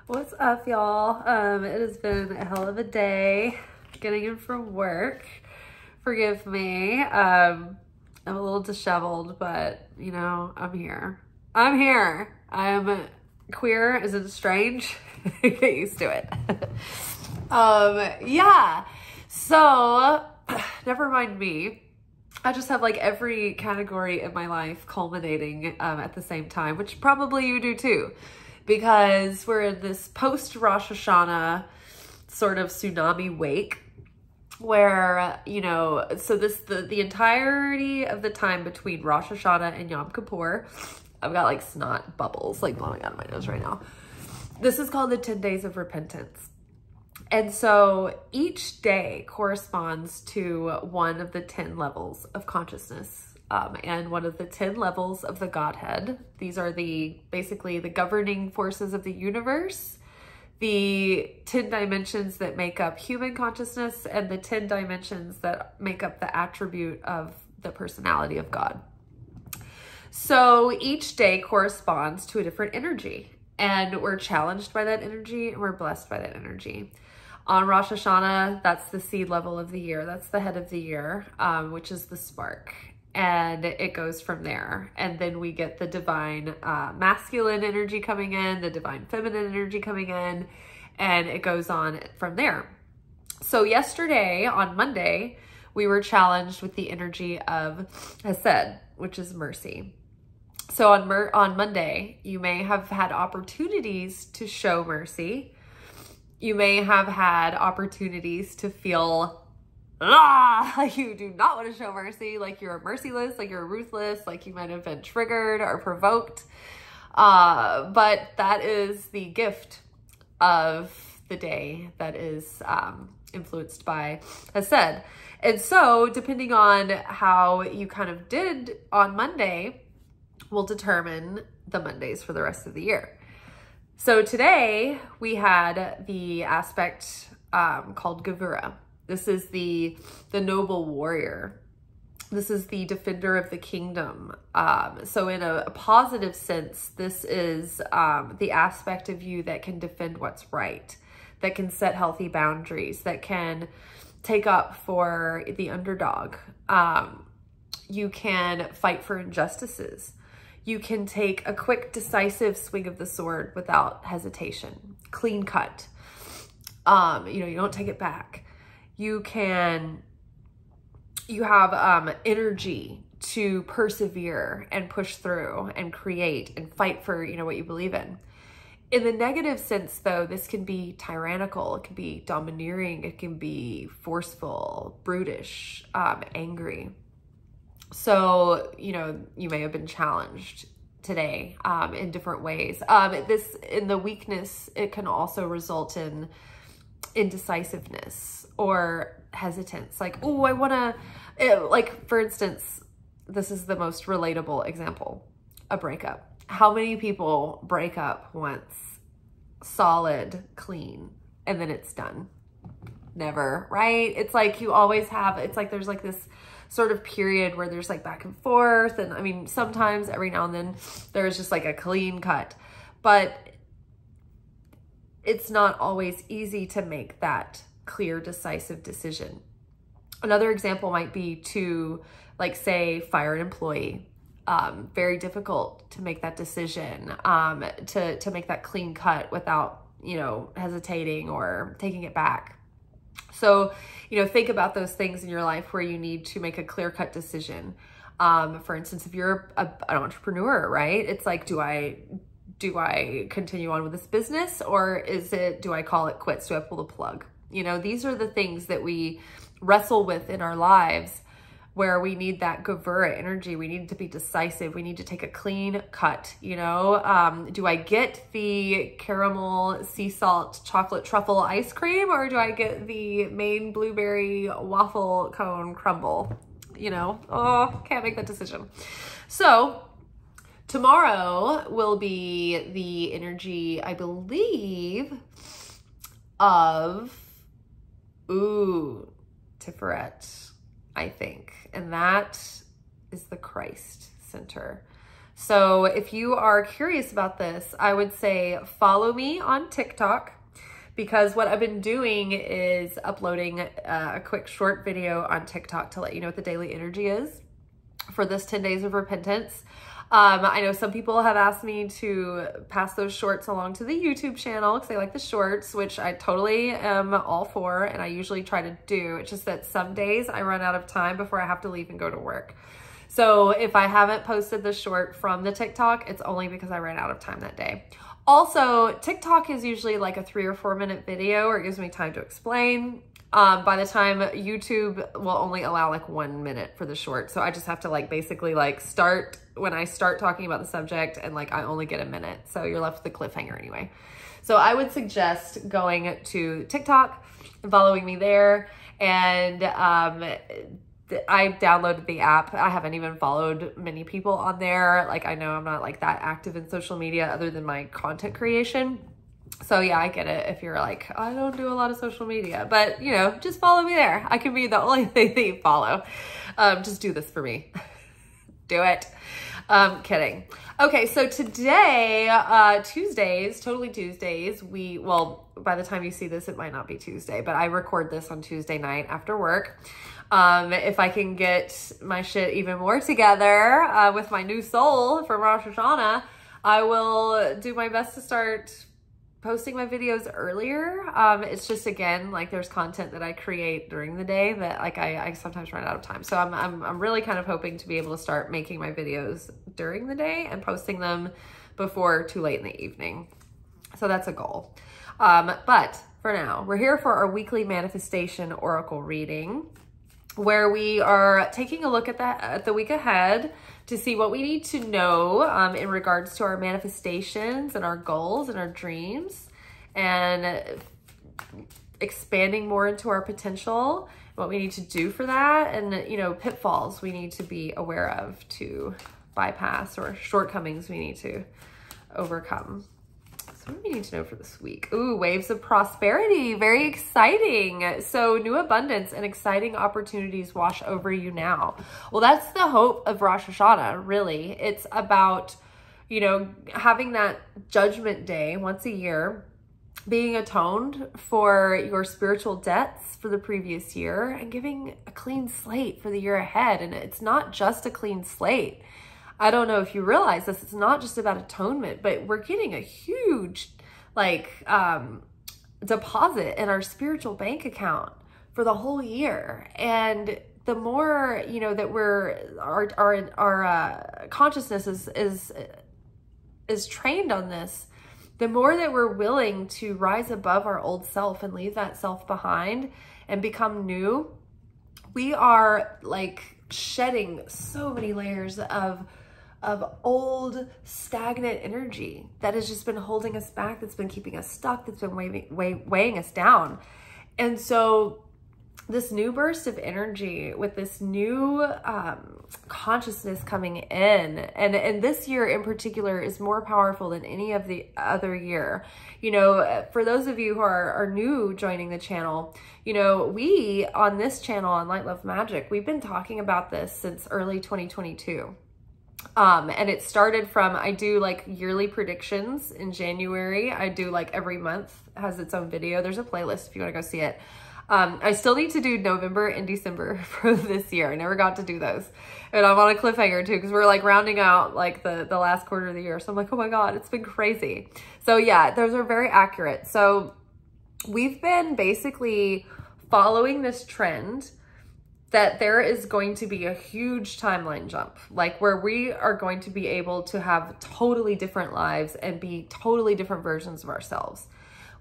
What's up, y'all? It has been a hell of a day getting in from work. Forgive me. I'm a little disheveled, but you know, I'm here. I'm queer. Is it strange? Get used to it. Yeah. So, never mind me. I just have like every category in my life culminating at the same time, which probably you do too, because we're in this post Rosh Hashanah sort of tsunami wake where, you know, so the entirety of the time between Rosh Hashanah and Yom Kippur, I've got like snot bubbles like blowing out of my nose right now. This is called the 10 days of repentance. And so each day corresponds to one of the 10 levels of consciousness and one of the 10 levels of the Godhead. These are basically the governing forces of the universe, the 10 dimensions that make up human consciousness, and the 10 dimensions that make up the attribute of the personality of God. So each day corresponds to a different energy, and we're challenged by that energy and we're blessed by that energy. On Rosh Hashanah, that's the seed level of the year. That's the head of the year, which is the spark. And it goes from there. And then we get the divine masculine energy coming in, the divine feminine energy coming in, and it goes on from there. So yesterday, on Monday, we were challenged with the energy of Hesed, which is mercy. So on Monday, you may have had opportunities to show mercy. You may have had opportunities to feel, like you do not want to show mercy, like you're merciless, like you're ruthless, like you might have been triggered or provoked. But that is the gift of the day that is influenced by Hesed. And so depending on how you kind of did on Monday will determine the Mondays for the rest of the year. So today we had the aspect called Gevura. This is the noble warrior. This is the defender of the kingdom. So in a positive sense, this is the aspect of you that can defend what's right, that can set healthy boundaries, that can take up for the underdog. You can fight for injustices. You can take a quick, decisive swing of the sword without hesitation, clean cut. You don't take it back. You have energy to persevere and push through and create and fight for, what you believe in. In the negative sense, though, this can be tyrannical. It can be domineering. It can be forceful, brutish, angry. So, you may have been challenged today in different ways. In the weakness, it can also result in indecisiveness or hesitance. Like, oh, I want to, for instance, this is the most relatable example, a breakup. How many people break up once, solid, clean, and then it's done? Never, right? It's like you always have, it's like there's like this sort of period where there's like back and forth. And I mean, sometimes every now and then there's just like a clean cut, but it's not always easy to make that clear, decisive decision. Another example might be to say fire an employee. Very difficult to make that decision, to make that clean cut without, hesitating or taking it back. So, think about those things in your life where you need to make a clear-cut decision. For instance, if you're an entrepreneur, right? It's like, do I continue on with this business, or do I call it quits? Do I pull the plug? These are the things that we wrestle with in our lives, where we need that Gevura energy. We need to be decisive. We need to take a clean cut, Do I get the caramel, sea salt, chocolate truffle ice cream, or do I get the Maine blueberry waffle cone crumble? Oh, can't make that decision. So tomorrow will be the energy, I believe, of, Tiferet, I think. And that is the Christ center. So if you are curious about this, I would say follow me on TikTok, because what I've been doing is uploading a quick short video on TikTok to let you know what the daily energy is for this 10 days of repentance. I know some people have asked me to pass those shorts along to the YouTube channel because they like the shorts, which I totally am all for, and I usually try to do. It's just that some days I run out of time before I have to leave and go to work. So if I haven't posted the short from the TikTok, it's only because I ran out of time that day. Also, TikTok is usually like a 3 or 4 minute video, or it gives me time to explain. By the time YouTube will only allow like 1 minute for the short. So I just have to like basically like start when I start talking about the subject, and like I only get a minute. So you're left with a cliffhanger anyway. So I would suggest going to TikTok and following me there. And I downloaded the app. I haven't even followed many people on there. Like, I know I'm not like that active in social media other than my content creation. So yeah, I get it if you're like, I don't do a lot of social media, but you know, just follow me there. I can be the only thing that you follow. Just do this for me. Do it. Kidding. Okay, so today, Tuesdays, totally Tuesdays, well, by the time you see this, it might not be Tuesday, but I record this on Tuesday night after work. If I can get my shit even more together with my new soul from Rosh Hashanah, I will do my best to start posting my videos earlier. It's just, again, like there's content that I create during the day that like I sometimes run out of time. So I'm really kind of hoping to be able to start making my videos during the day and posting them before too late in the evening. So that's a goal. But for now, we're here for our weekly manifestation oracle reading, where we are taking a look at the week ahead to see what we need to know in regards to our manifestations and our goals and our dreams, and expanding more into our potential, what we need to do for that, and you know, pitfalls we need to be aware of to bypass, or shortcomings we need to overcome. So what do we need to know for this week? Ooh, waves of prosperity. Very exciting. So new abundance and exciting opportunities wash over you now. Well, that's the hope of Rosh Hashanah, really. It's about, you know, having that judgment day once a year, being atoned for your spiritual debts for the previous year, and giving a clean slate for the year ahead. And it's not just a clean slate. I don't know if you realize this, it's not just about atonement, but we're getting a huge like deposit in our spiritual bank account for the whole year. And the more, you know, that our consciousness is trained on this, the more that we're willing to rise above our old self and leave that self behind and become new. We are like shedding so many layers of old stagnant energy that has just been holding us back, that's been keeping us stuck, that's been weighing us down. And so this new burst of energy with this new consciousness coming in, and this year in particular is more powerful than any of the other year. You know, for those of you who are new joining the channel, you know, we on this channel on Light Love Magic, we've been talking about this since early 2022. And it started from, I do like yearly predictions in January. I do like every month has its own video. There's a playlist if you want to go see it. I still need to do November and December for this year. I never got to do those. And I'm on a cliffhanger too, because we're like rounding out like the last quarter of the year. So I'm like, oh my God, it's been crazy. So yeah, those are very accurate. So we've been basically following this trend that there is going to be a huge timeline jump, like where we are going to be able to have totally different lives and be totally different versions of ourselves.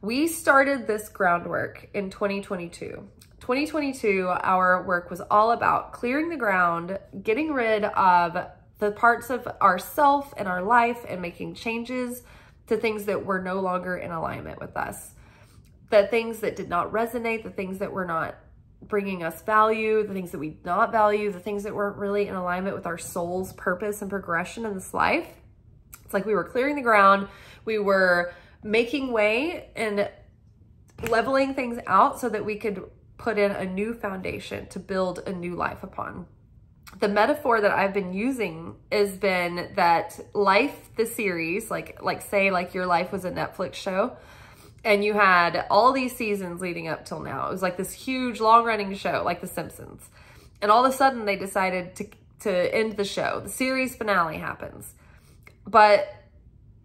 We started this groundwork in 2022. 2022, our work was all about clearing the ground, getting rid of the parts of ourself and our life, and making changes to things that were no longer in alignment with us. The things that did not resonate, the things that were not bringing us value, the things that we did not value, the things that weren't really in alignment with our soul's purpose and progression in this life. It's like we were clearing the ground, we were making way and leveling things out so that we could put in a new foundation to build a new life upon. the metaphor that I've been using has been that life, the series, like say like your life was a Netflix show and you had all these seasons leading up till now. It was like this huge long running show, like The Simpsons. And all of a sudden they decided to end the show. The series finale happens. But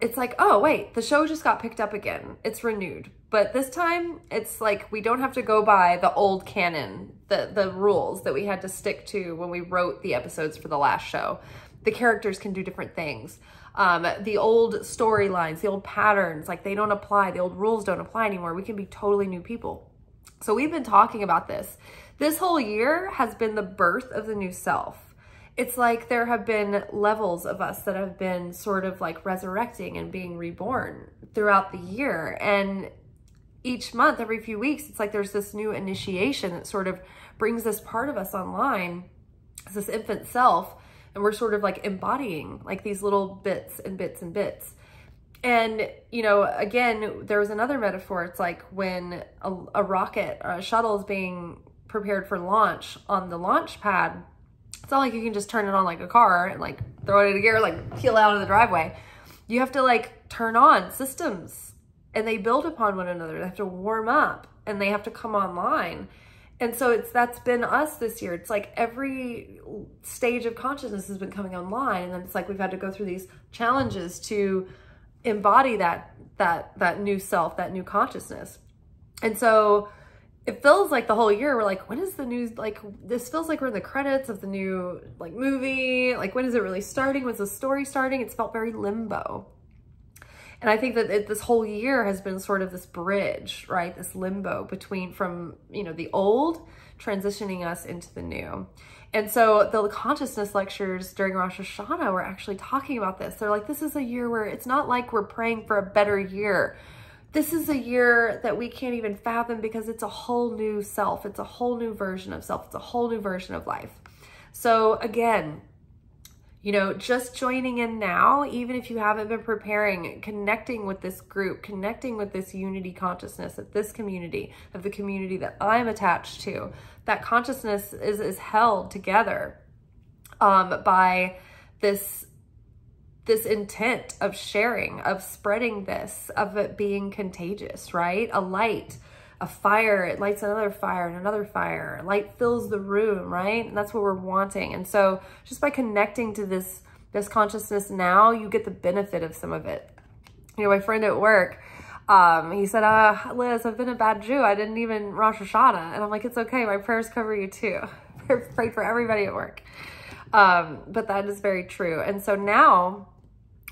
it's like, oh wait, the show just got picked up again. It's renewed. But this time it's like, we don't have to go by the old canon, the rules that we had to stick to when we wrote the episodes for the last show. The characters can do different things. The old storylines, the old patterns, like they don't apply. The old rules don't apply anymore. We can be totally new people. So we've been talking about this. This whole year has been the birth of the new self. It's like there have been levels of us that have been sort of like resurrecting and being reborn throughout the year. And each month, every few weeks, it's like there's this new initiation that sort of brings this part of us online, this infant self, and we're sort of like embodying like these little bits and bits and bits. And, you know, again, there was another metaphor. It's like when a rocket or a shuttle is being prepared for launch on the launch pad, it's not like you can just turn it on like a car and like throw it into gear, like peel out of the driveway. You have to like turn on systems. And they build upon one another. They have to warm up and they have to come online. And so that's been us this year. It's like every stage of consciousness has been coming online. And then it's like we've had to go through these challenges to embody that new self, that new consciousness. And so it feels like the whole year we're like, when is the news? Like this feels like we're in the credits of the new like movie. Like when is it really starting? When's the story starting? It's felt very limbo. And I think that this whole year has been sort of this bridge, right? This limbo from, you know, the old transitioning us into the new. And so the consciousness lectures during Rosh Hashanah were actually talking about this. They're like, this is a year where it's not like we're praying for a better year. This is a year that we can't even fathom because it's a whole new self. It's a whole new version of self. It's a whole new version of life. So again, you know, just joining in now, even if you haven't been preparing, connecting with this group, connecting with this unity consciousness of this community, of the community that I'm attached to, that consciousness is held together by this intent of sharing, of spreading this, of it being contagious, right? A light, a fire, it lights another fire and another fire. Light fills the room, right? And that's what we're wanting. And so just by connecting to this consciousness now, you get the benefit of some of it. You know, my friend at work, he said, Liz, I've been a bad Jew. I didn't even Rosh Hashanah. And I'm like, it's okay. My prayers cover you too. Pray for everybody at work. But that is very true. And so now,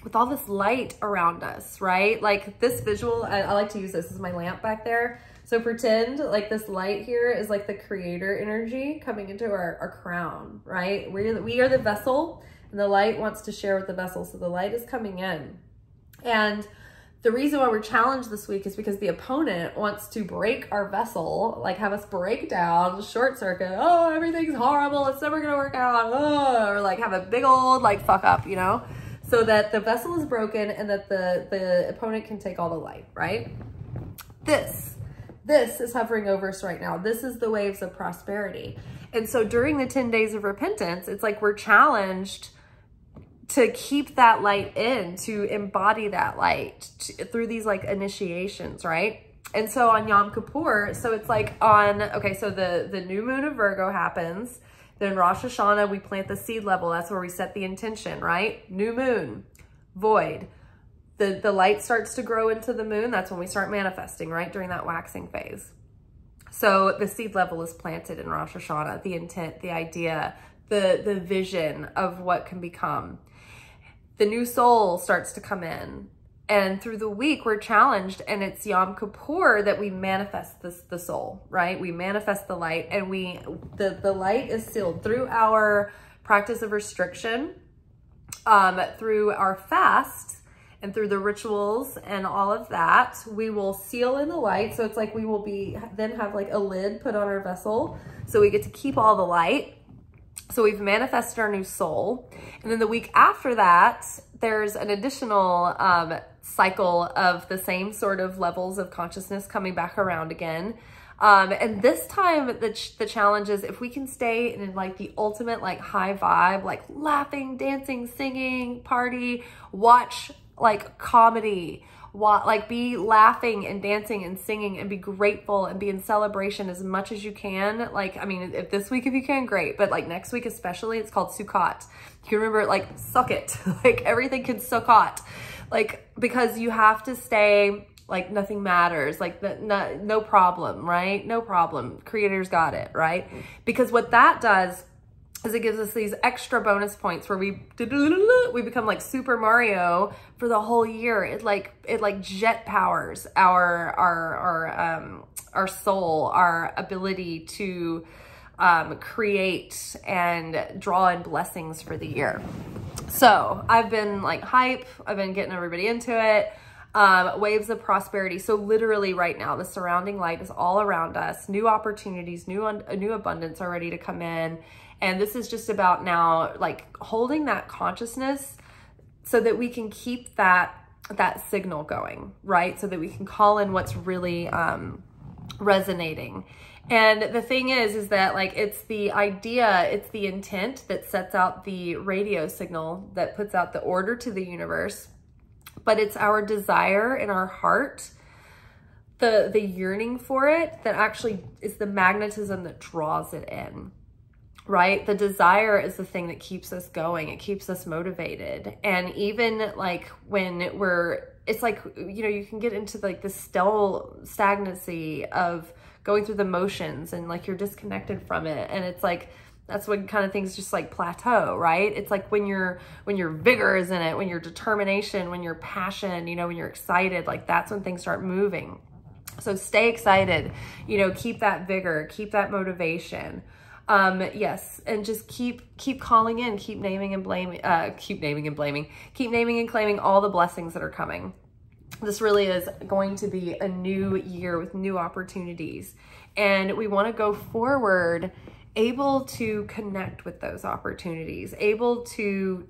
with all this light around us, right? Like this visual, I like to use this as my lamp back there. So pretend like this light here is like the creator energy coming into our crown, right? We are the vessel and the light wants to share with the vessel. So the light is coming in. And the reason why we're challenged this week is because the opponent wants to break our vessel, like have us break down, short circuit. Oh, everything's horrible. It's never going to work out. Oh, or like have a big old like fuck up, you know, so that the vessel is broken and that the opponent can take all the light, right? This is hovering over us right now. This is the waves of prosperity. And so during the 10 days of repentance, it's like we're challenged to keep that light in, to embody that light through these like initiations, right? And so on Yom Kippur, so it's like okay, so the new moon of Virgo happens. Then Rosh Hashanah, we plant the seed level. That's where we set the intention, right? New moon, void. The light starts to grow into the moon. That's when we start manifesting, right? During that waxing phase. So the seed level is planted in Rosh Hashanah, the intent, the idea, the vision of what can become. The new soul starts to come in. And through the week, we're challenged, and it's Yom Kippur that we manifest the soul, right? We manifest the light, and the light is sealed through our practice of restriction, through our fast, and through the rituals and all of that. We will seal in the light. So it's like we will then have like a lid put on our vessel. So we get to keep all the light. So we've manifested our new soul. And then the week after that, there's an additional cycle of the same sort of levels of consciousness coming back around again. And this time the challenge is if we can stay in like the ultimate like high vibe, like laughing, dancing, singing, party, watch like comedy, like be laughing and dancing and singing and be grateful and be in celebration as much as you can. Like, I mean, if this week, if you can, great. But like next week, especially, it's called Sukkot. You can remember, like, suck it. Like everything can Sukkot. Like, because you have to stay like nothing matters, like no problem, right? No problem. Creator's got it, right? Because what that does is it gives us these extra bonus points where we become like Super Mario for the whole year. It like jet powers our soul, our ability to create and draw in blessings for the year. So I've been like hype. I've been getting everybody into it. Waves of prosperity. So literally right now, the surrounding light is all around us. New opportunities, new abundance are ready to come in. And this is just about now, like holding that consciousness so that we can keep that signal going, right? So that we can call in what's really resonating. And the thing is that like, it's the idea, it's the intent that sets out the radio signal that puts out the order to the universe. But it's our desire in our heart, the yearning for it, that actually is the magnetism that draws it in, right? The desire is the thing that keeps us going. It keeps us motivated. And even like when it's like, you know, you can get into like the stagnancy of going through the motions and like you're disconnected from it. And it's like, that's when kind of things just like plateau, right? It's like when your vigor is in it, when your determination, when your passion, you know, when you're excited, like that's when things start moving. So stay excited, you know, keep that vigor, keep that motivation. Yes. And just keep calling in, keep naming and claiming all the blessings that are coming. This really is going to be a new year with new opportunities. And we want to go forward able to connect with those opportunities, able to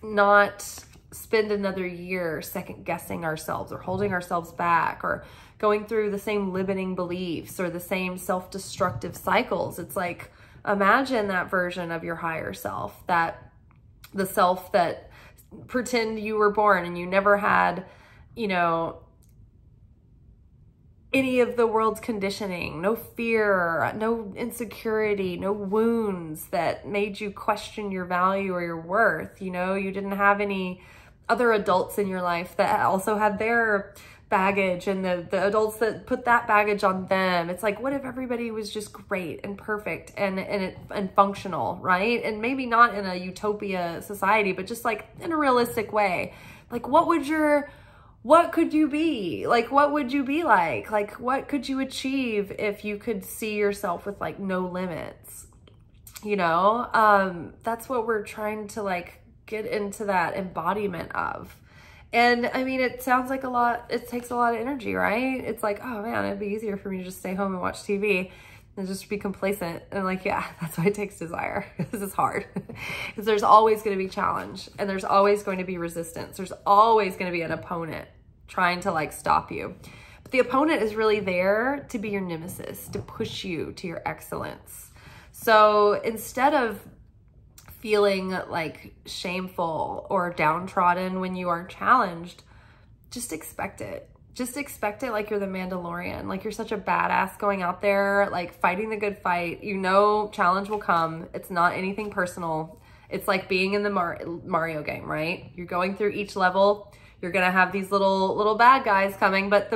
not spend another year second guessing ourselves or holding ourselves back or going through the same limiting beliefs or the same self-destructive cycles. It's like, imagine that version of your higher self, the self that pretend you were born and you never had, you know, any of the world's conditioning, no fear, no insecurity, no wounds that made you question your value or your worth. You know, you didn't have any other adults in your life that also had their baggage and the adults that put that baggage on them. It's like, what if everybody was just great and perfect and functional, right? And maybe not in a utopia society, but just like in a realistic way. Like what could you be? Like, what would you be like? Like, what could you achieve if you could see yourself with like no limits? You know, that's what we're trying to like get into that embodiment of. And I mean, it sounds like a lot, it takes a lot of energy, right? It's like, oh man, it'd be easier for me to just stay home and watch TV and just be complacent. And like, yeah, that's why it takes desire. This is hard because there's always going to be challenge and there's always going to be resistance. There's always going to be an opponent trying to like stop you. But the opponent is really there to be your nemesis, to push you to your excellence. So instead of feeling like shameful or downtrodden when you are challenged, just expect it. Just expect it like you're the Mandalorian, like you're such a badass going out there, like fighting the good fight. You know, challenge will come. It's not anything personal. It's like being in the Mario game, right? You're going through each level. You're going to have these little bad guys coming, but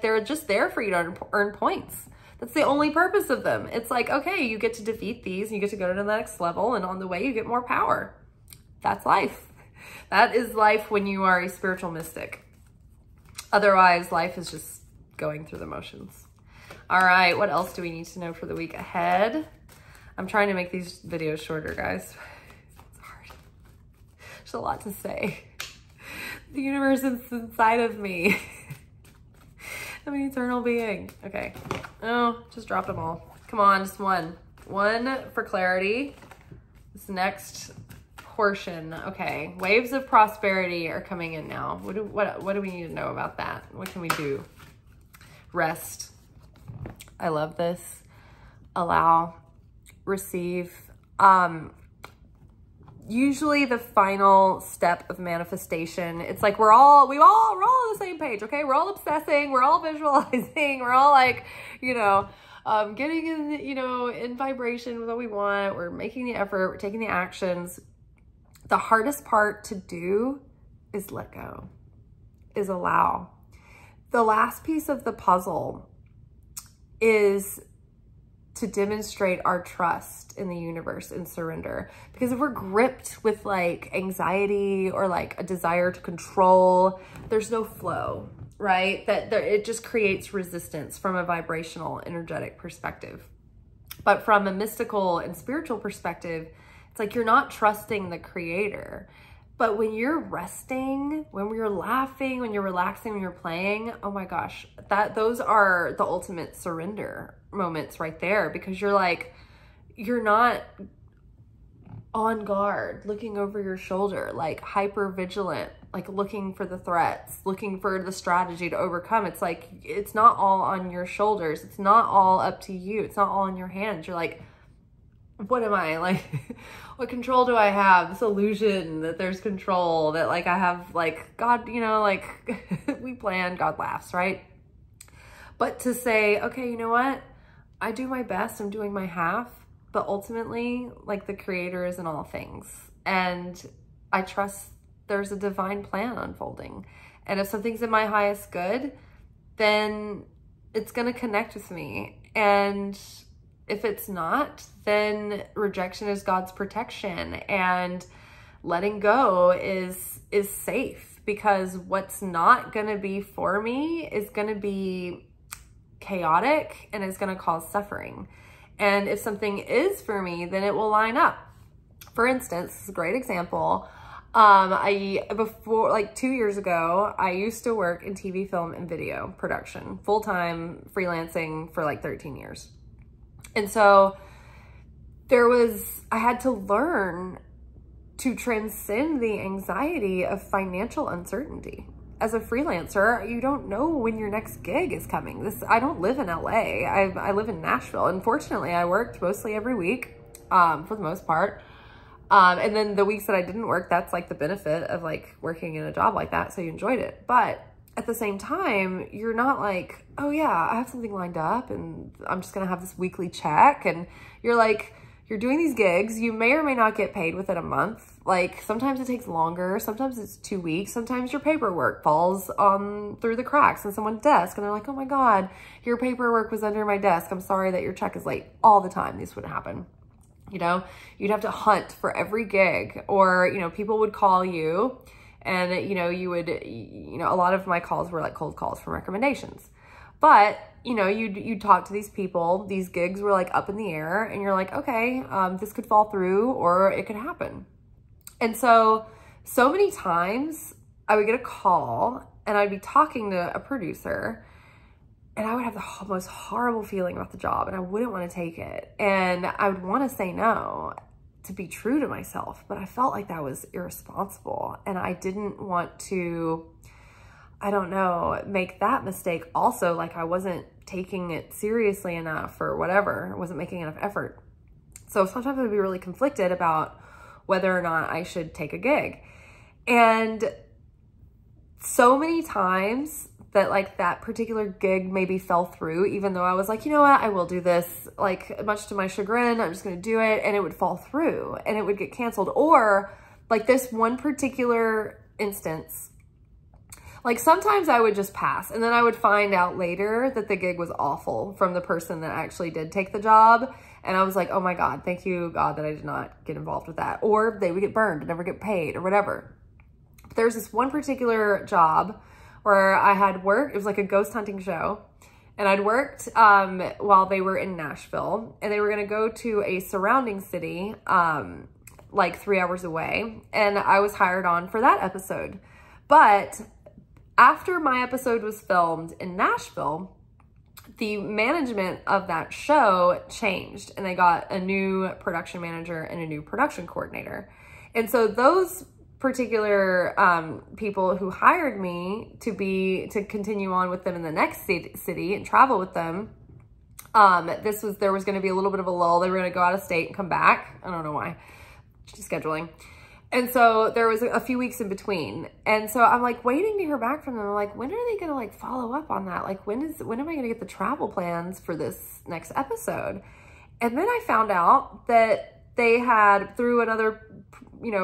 they're just there for you to earn points. That's the only purpose of them. It's like, okay, you get to defeat these, and you get to go to the next level, and on the way you get more power. That's life. That is life when you are a spiritual mystic. Otherwise, life is just going through the motions. All right, what else do we need to know for the week ahead? I'm trying to make these videos shorter, guys. It's hard. There's a lot to say. The universe is inside of me. I'm an eternal being. Okay. Oh, just drop them all. Come on, just one. One for clarity. This next portion. Okay, waves of prosperity are coming in now. What do we need to know about that? What can we do? Rest. I love this. Allow, receive. Usually the final step of manifestation, it's like we're all on the same page, okay? We're all obsessing, we're all visualizing, we're all like, you know, getting in, you know, in vibration with what we want. We're making the effort, we're taking the actions. The hardest part to do is let go, is allow. The last piece of the puzzle is to demonstrate our trust in the universe and surrender. Because if we're gripped with like anxiety or like a desire to control, there's no flow, right? It just creates resistance from a vibrational, energetic perspective. But from a mystical and spiritual perspective, it's like you're not trusting the creator. But when you're resting, when you're laughing, when you're relaxing, when you're playing, oh my gosh, those are the ultimate surrender moments right there, because you're like, you're not on guard, looking over your shoulder, like hyper vigilant, like looking for the threats, looking for the strategy to overcome. It's like, it's not all on your shoulders. It's not all up to you. It's not all in your hands. You're like, what am I like? What control do I have? This illusion that there's control, that like I have like God, you know, like we plan, God laughs, right? But to say, okay, you know what? I do my best, I'm doing my half, but ultimately like the creator is in all things. And I trust there's a divine plan unfolding. And if something's in my highest good, then it's going to connect with me. And if it's not, then rejection is God's protection, and letting go is safe, because what's not going to be for me is going to be chaotic and it's going to cause suffering. And if something is for me, then it will line up. For instance, this is a great example. Before, like 2 years ago, I used to work in TV, film, and video production, full-time freelancing for like 13 years. And so I had to learn to transcend the anxiety of financial uncertainty. As a freelancer, you don't know when your next gig is coming. I don't live in LA. I live in Nashville. Unfortunately, I worked mostly every week, for the most part. And then the weeks that I didn't work, that's like the benefit of like working in a job like that. So you enjoyed it. But at the same time, you're not like, oh yeah, I have something lined up and I'm just going to have this weekly check. And you're like, you're doing these gigs. You may or may not get paid within a month. Like sometimes it takes longer. Sometimes it's 2 weeks. Sometimes your paperwork falls through the cracks in someone's desk. And they're like, oh my God, your paperwork was under my desk. I'm sorry that your check is late. All the time this would happen. You know, you'd have to hunt for every gig, or, you know, people would call you and, you know, a lot of my calls were like cold calls for recommendations. But, you know, you'd talk to these people, these gigs were like up in the air, and you're like, okay, this could fall through or it could happen. And so many times I would get a call and I'd be talking to a producer and I would have the most horrible feeling about the job and I wouldn't want to take it. And I would want to say no to be true to myself, but I felt like that was irresponsible. And I didn't want to, I don't know, make that mistake also, like I wasn't taking it seriously enough or whatever. I wasn't making enough effort. So sometimes I'd be really conflicted about whether or not I should take a gig. And so many times that like that particular gig maybe fell through, even though I was like, you know what, I will do this, like much to my chagrin, I'm just gonna do it, and it would fall through and it would get canceled. Or like this one particular instance, like sometimes I would just pass and then I would find out later that the gig was awful from the person that actually did take the job. And I was like, oh my God, thank you God that I did not get involved with that. Or they would get burned and never get paid or whatever. But there's this one particular job where I had worked, it was like a ghost hunting show. And I'd worked while they were in Nashville, and they were gonna go to a surrounding city like 3 hours away. And I was hired on for that episode. But after my episode was filmed in Nashville, the management of that show changed and they got a new production manager and a new production coordinator. And so those particular people who hired me to continue on with them in the next city and travel with them, there was going to be a little bit of a lull. They were going to go out of state and come back. I don't know why. Scheduling. And so there was a few weeks in between. And so I'm like waiting to hear back from them. I'm like, when are they going to like follow up on that? Like when am I going to get the travel plans for this next episode? And then I found out that they had, through another,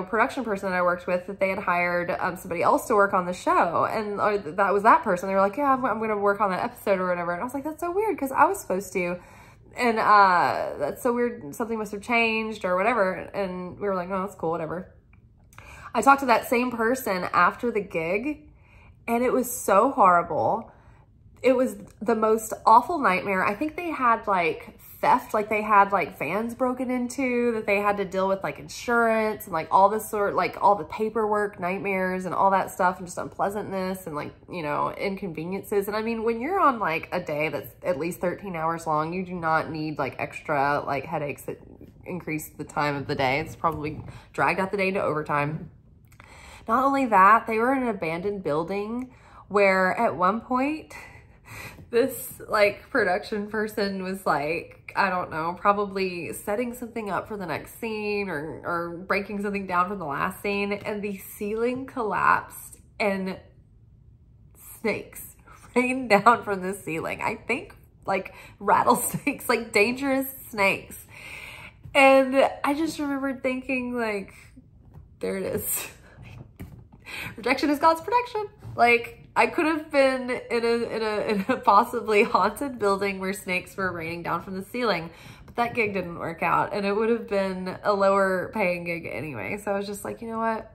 production person that I worked with, that they had hired somebody else to work on the show. And that was that person. They were like, yeah, I'm going to work on that episode or whatever. And I was like, that's so weird because I was supposed to. And that's so weird. Something must have changed or whatever. And we were like, no, that's cool, whatever. I talked to that same person after the gig, and it was so horrible. It was the most awful nightmare. I think they had like theft, like they had like vans broken into, that they had to deal with like insurance and like all this like all the paperwork nightmares and all that stuff, and just unpleasantness and like, inconveniences. And I mean, when you're on like a day that's at least 13 hours long, you do not need like extra like headaches that increase the time of the day. It's probably dragged out the day to overtime. Not only that, they were in an abandoned building where at one point this like production person was like, I don't know, probably setting something up for the next scene or breaking something down from the last scene, and the ceiling collapsed and snakes rained down from the ceiling. I think like rattlesnakes, like dangerous snakes. And I just remembered thinking like, there it is. Rejection is God's protection. Like, I could have been in a possibly haunted building where snakes were raining down from the ceiling, but that gig didn't work out, and it would have been a lower paying gig anyway. So I was just like, you know what?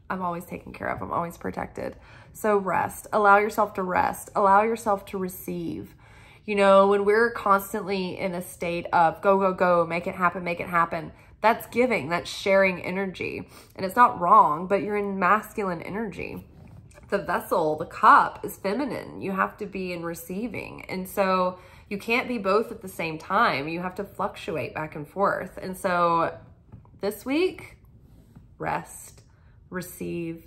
I'm always taken care of. I'm always protected. So rest. Allow yourself to rest. Allow yourself to receive. When we're constantly in a state of go, go, go, make it happen, that's giving, that's sharing energy. And it's not wrong, but you're in masculine energy. The vessel, the cup, is feminine. You have to be in receiving. And so you can't be both at the same time. You have to fluctuate back and forth. And so this week, rest, receive,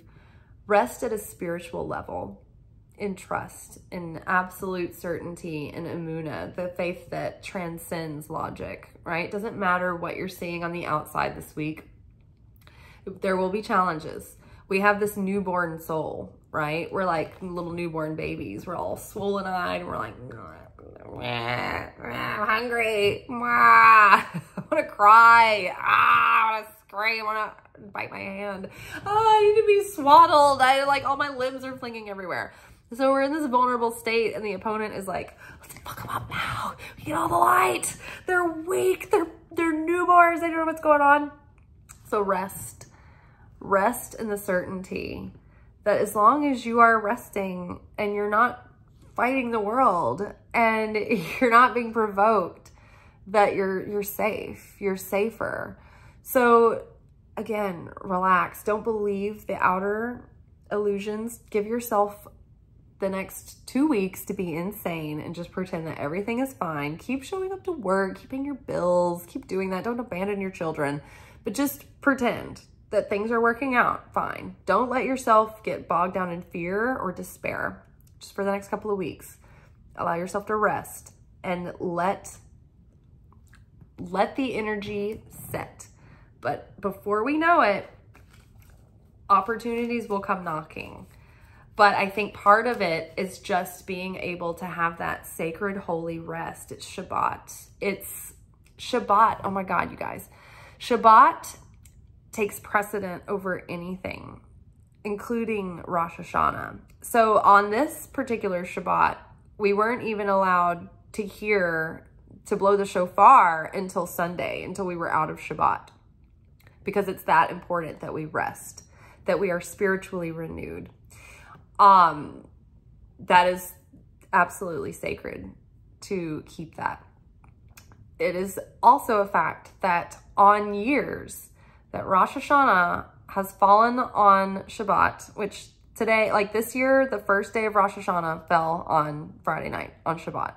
rest at a spiritual level, in trust, in absolute certainty, and emunah, the faith that transcends logic, right? It doesn't matter what you're seeing on the outside this week. There will be challenges. We have this newborn soul, right? We're like little newborn babies. We're all swollen-eyed, and we're like, I'm hungry. I want to cry. I want to scream. I want to bite my hand. I need to be swaddled. All my limbs are flinging everywhere. So we're in this vulnerable state, and the opponent is like, let's fuck them up now. We get all the light. They're weak. They're newborns. They don't know what's going on. So rest. Rest in the certainty that as long as you are resting and you're not fighting the world and you're not being provoked, that you're safe. You're safer. So again, relax. Don't believe the outer illusions. Give yourself the next 2 weeks to be insane and just pretend that everything is fine. Keep showing up to work, keeping your bills, keep doing that. Don't abandon your children, but just pretend that things are working out fine. Don't let yourself get bogged down in fear or despair just for the next couple of weeks. Allow yourself to rest and let the energy set. But before we know it, opportunities will come knocking. But I think part of it is just being able to have that sacred, holy rest. It's Shabbat. It's Shabbat. Oh my God, you guys. Shabbat takes precedent over anything, including Rosh Hashanah. So on this particular Shabbat, we weren't even allowed to blow the shofar until Sunday, until we were out of Shabbat, because it's that important that we rest, that we are spiritually renewed. That is absolutely sacred to keep that. It is also a fact that on years that Rosh Hashanah has fallen on Shabbat, which today, like this year, the first day of Rosh Hashanah fell on Friday night on Shabbat.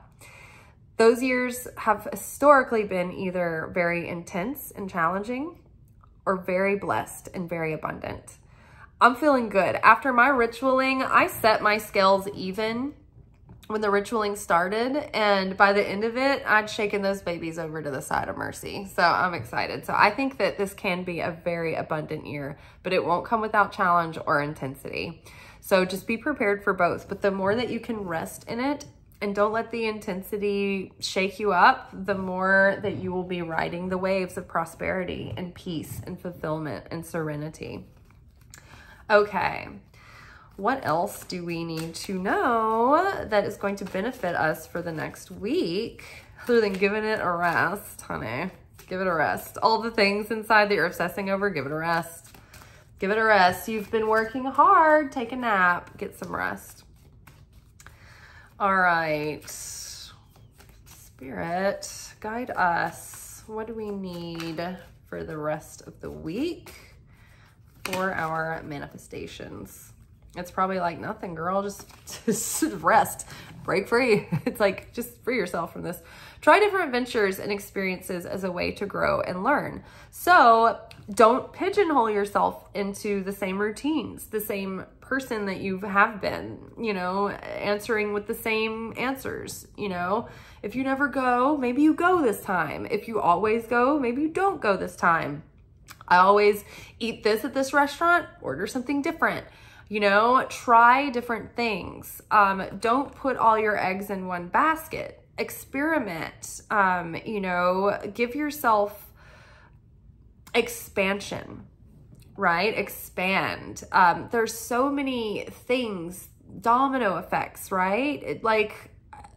Those years have historically been either very intense and challenging, or very blessed and very abundant. I'm feeling good. After my ritualing, I set my scales even when the ritualing started, and by the end of it, I'd shaken those babies over to the side of mercy. So I'm excited. So I think that this can be a very abundant year, but it won't come without challenge or intensity. So just be prepared for both. But the more that you can rest in it and don't let the intensity shake you up, the more that you will be riding the waves of prosperity and peace and fulfillment and serenity. Okay. What else do we need to know that is going to benefit us for the next week other than giving it a rest, honey? Give it a rest. All the things inside that you're obsessing over, give it a rest. Give it a rest. You've been working hard. Take a nap. Get some rest. All right. Spirit, guide us. What do we need for the rest of the week for our manifestations? It's probably like nothing, girl. Just rest, break free. It's like, just free yourself from this. Try different ventures and experiences as a way to grow and learn. So don't pigeonhole yourself into the same routines, the same person that you have been, you know, answering with the same answers. You know, if you never go, maybe you go this time. If you always go, maybe you don't go this time. I always eat this at this restaurant, order something different. You know, try different things. Don't put all your eggs in one basket. Experiment. You know, give yourself expansion, right? Expand. There's so many things, domino effects, right? Like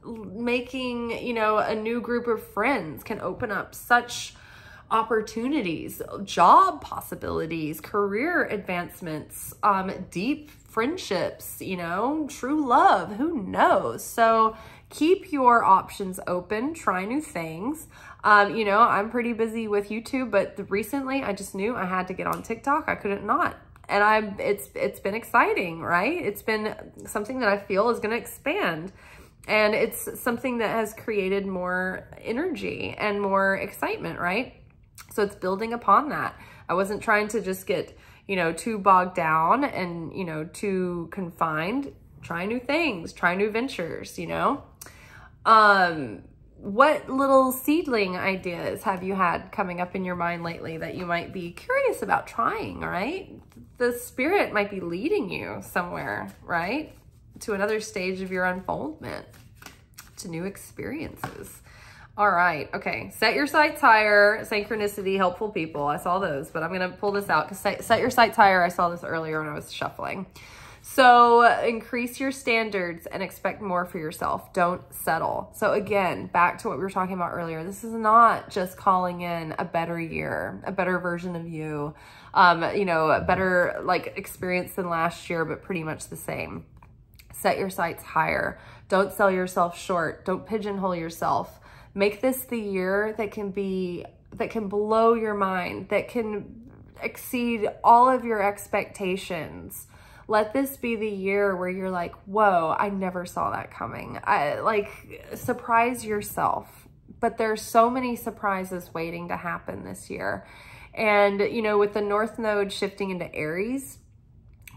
making, you know, a new group of friends can open up such opportunities, job possibilities, career advancements, deep friendships, you know, true love, who knows? So keep your options open, try new things. You know, I'm pretty busy with YouTube, but recently I just knew I had to get on TikTok. I couldn't not. And it's been exciting, right? It's been something that I feel is going to expand. And it's something that has created more energy and more excitement, right? So it's building upon that. I wasn't trying to just get, you know, too bogged down and, you know, too confined. Try new things, try new ventures, you know. What little seedling ideas have you had coming up in your mind lately that you might be curious about trying, right? The spirit might be leading you somewhere, right? To another stage of your unfoldment, to new experiences. All right. Okay. Set your sights higher. Synchronicity, helpful people. I saw those, but I'm going to pull this out because set your sights higher. I saw this earlier when I was shuffling. So increase your standards and expect more for yourself. Don't settle. So again, back to what we were talking about earlier, this is not just calling in a better year, a better version of you, you know, a better like experience than last year, but pretty much the same. Set your sights higher. Don't sell yourself short. Don't pigeonhole yourself. Make this the year that can blow your mind, that can exceed all of your expectations. Let this be the year where you're like, whoa, I never saw that coming. Surprise yourself. But there's so many surprises waiting to happen this year. And, you know, with the North Node shifting into Aries,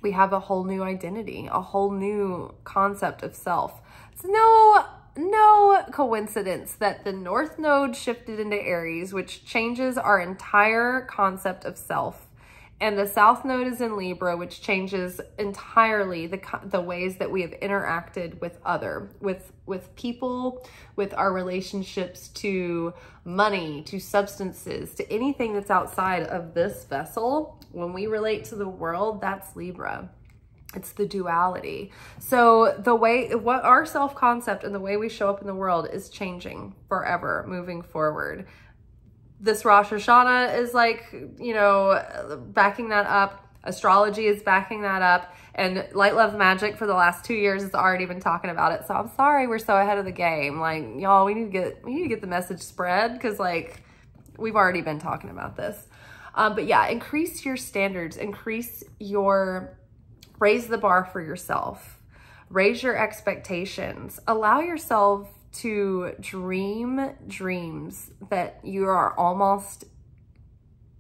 we have a whole new identity, a whole new concept of self. It's no coincidence that the North Node shifted into Aries, which changes our entire concept of self. And the South Node is in Libra, which changes entirely the ways that we have interacted with people, with our relationships to money, to substances, to anything that's outside of this vessel. When we relate to the world, that's Libra. It's the duality. So what our self-concept and the way we show up in the world is changing forever, moving forward. This Rosh Hashanah is like, you know, backing that up. Astrology is backing that up. And Light, Love, Magic for the last 2 years has already been talking about it. So I'm sorry we're so ahead of the game. Like, y'all, we need to get the message spread because, like, we've already been talking about this. But yeah, increase your standards. Raise the bar for yourself. Raise your expectations. Allow yourself to dream dreams that you are almost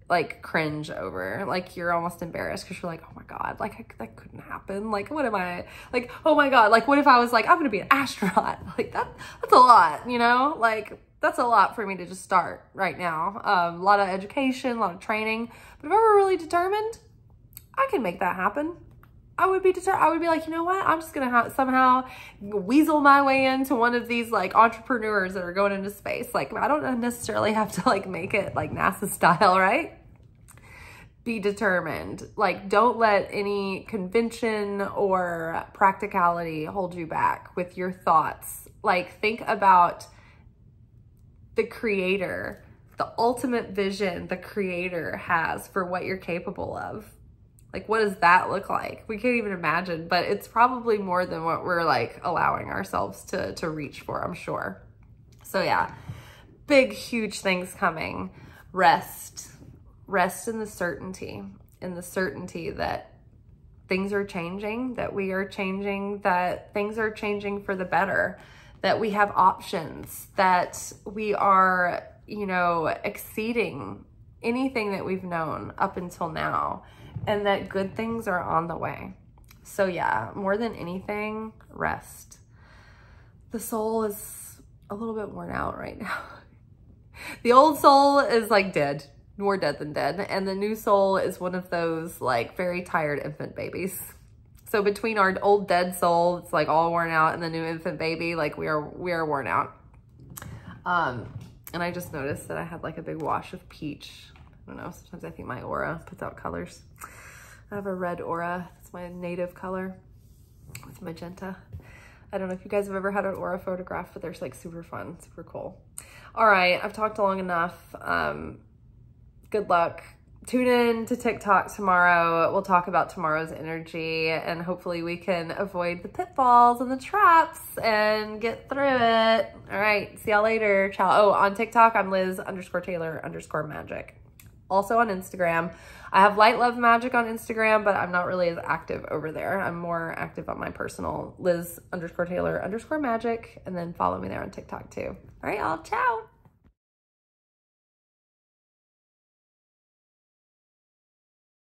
like cringe over. Like you're almost embarrassed because you're like, oh my God, like that couldn't happen. Like what am I, like, oh my God, like what if I was like, I'm gonna be an astronaut? Like that's a lot, you know? Like that's a lot for me to just start right now. A lot of education, a lot of training. But if I were really determined, I can make that happen. I would be like, you know what? I'm just gonna somehow weasel my way into one of these like entrepreneurs that are going into space. Like I don't necessarily have to like make it like NASA style, right? Be determined. Like don't let any convention or practicality hold you back with your thoughts. Like think about the creator, the ultimate vision the creator has for what you're capable of. Like, what does that look like? We can't even imagine, but it's probably more than what we're like allowing ourselves to reach for, I'm sure. So yeah, big, huge things coming. Rest in the certainty that things are changing, that we are changing, that things are changing for the better, that we have options, that we are, you know, exceeding anything that we've known up until now, and that good things are on the way. So yeah, more than anything, rest. The soul is a little bit worn out right now. The old soul is like dead, more dead than dead. And the new soul is one of those like very tired infant babies. So between our old dead soul, it's like all worn out, and the new infant baby, like we are worn out. And I just noticed that I had like a big wash of peach. I don't know, sometimes I think my aura puts out colors. I have a red aura. That's my native color with magenta. I don't know if you guys have ever had an aura photograph, but they're like super fun, super cool. All right, I've talked long enough. Good luck. Tune in to TikTok tomorrow. We'll talk about tomorrow's energy, and hopefully we can avoid the pitfalls and the traps and get through it. All right, see y'all later. Ciao. Oh, on TikTok, I'm Liz_Taylor_Magick. Also on Instagram. I have Light Love Magic on Instagram, but I'm not really as active over there. I'm more active on my personal Liz_Taylor_Magick, and then follow me there on TikTok too. All right, y'all, ciao.